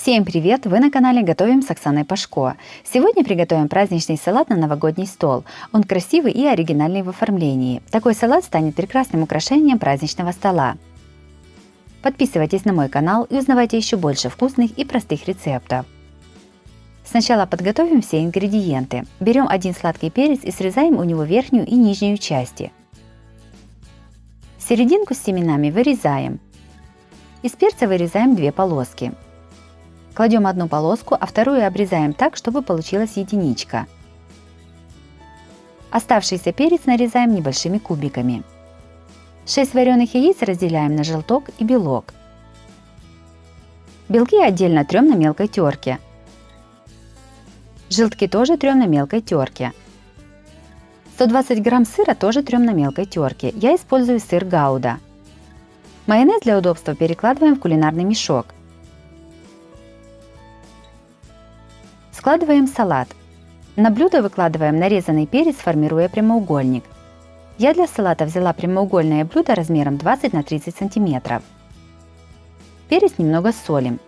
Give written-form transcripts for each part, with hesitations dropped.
Всем привет! Вы на канале Готовим с Оксаной Пашко. Сегодня приготовим праздничный салат на новогодний стол. Он красивый и оригинальный в оформлении. Такой салат станет прекрасным украшением праздничного стола. Подписывайтесь на мой канал и узнавайте еще больше вкусных и простых рецептов. Сначала подготовим все ингредиенты. Берем один сладкий перец и срезаем у него верхнюю и нижнюю части. Серединку с семенами вырезаем. Из перца вырезаем 2 полоски. Кладем одну полоску, а вторую обрезаем так, чтобы получилась единичка. Оставшийся перец нарезаем небольшими кубиками. 6 вареных яиц разделяем на желток и белок. Белки отдельно трем на мелкой терке. Желтки тоже трем на мелкой терке. 120 грамм сыра тоже трем на мелкой терке. Я использую сыр Гауда. Майонез для удобства перекладываем в кулинарный мешок. Складываем салат. На блюдо выкладываем нарезанный перец, формируя прямоугольник. Я для салата взяла прямоугольное блюдо размером 20 на 30 см. Перец немного солим.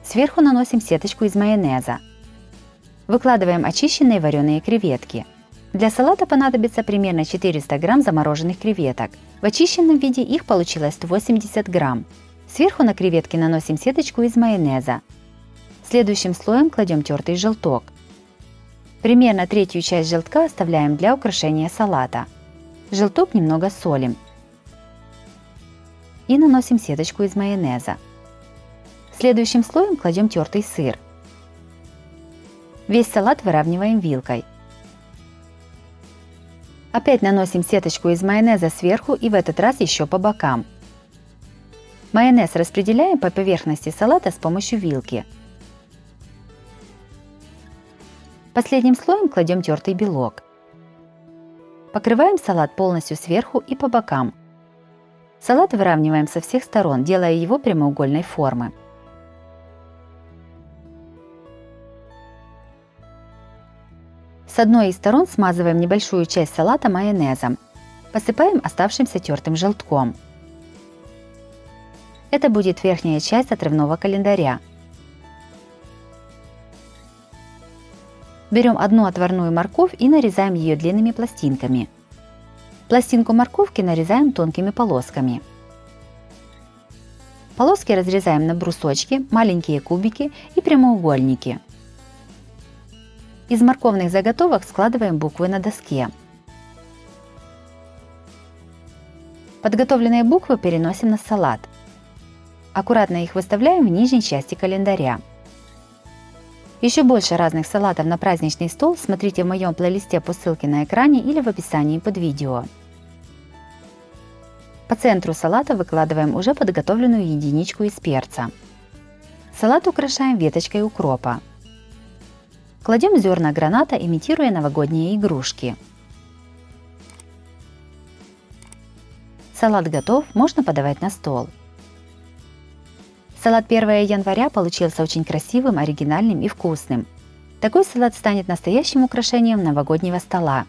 Сверху наносим сеточку из майонеза. Выкладываем очищенные вареные креветки. Для салата понадобится примерно 400 грамм замороженных креветок. В очищенном виде их получилось 180 грамм. Сверху на креветки наносим сеточку из майонеза. Следующим слоем кладем тертый желток. Примерно третью часть желтка оставляем для украшения салата. Желток немного солим. И наносим сеточку из майонеза. Следующим слоем кладем тертый сыр. Весь салат выравниваем вилкой. Опять наносим сеточку из майонеза сверху и в этот раз еще по бокам. Майонез распределяем по поверхности салата с помощью вилки. Последним слоем кладем тертый белок. Покрываем салат полностью сверху и по бокам. Салат выравниваем со всех сторон, делая его прямоугольной формы. С одной из сторон смазываем небольшую часть салата майонезом. Посыпаем оставшимся тертым желтком. Это будет верхняя часть отрывного календаря. Берем одну отварную морковь и нарезаем ее длинными пластинками. Пластинку морковки нарезаем тонкими полосками. Полоски разрезаем на брусочки, маленькие кубики и прямоугольники. Из морковных заготовок складываем буквы на доске. Подготовленные буквы переносим на салат. Аккуратно их выставляем в нижней части календаря. Еще больше разных салатов на праздничный стол смотрите в моем плейлисте по ссылке на экране или в описании под видео. По центру салата выкладываем уже подготовленную единичку из перца. Салат украшаем веточкой укропа. Кладем зерна граната, имитируя новогодние игрушки. Салат готов, можно подавать на стол. Салат 1 января получился очень красивым, оригинальным и вкусным. Такой салат станет настоящим украшением новогоднего стола.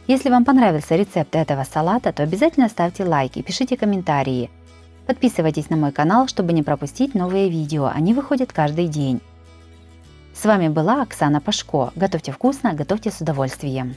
Если вам понравился рецепт этого салата, то обязательно ставьте лайк и пишите комментарии. Подписывайтесь на мой канал, чтобы не пропустить новые видео, они выходят каждый день. С вами была Оксана Пашко. Готовьте вкусно, готовьте с удовольствием.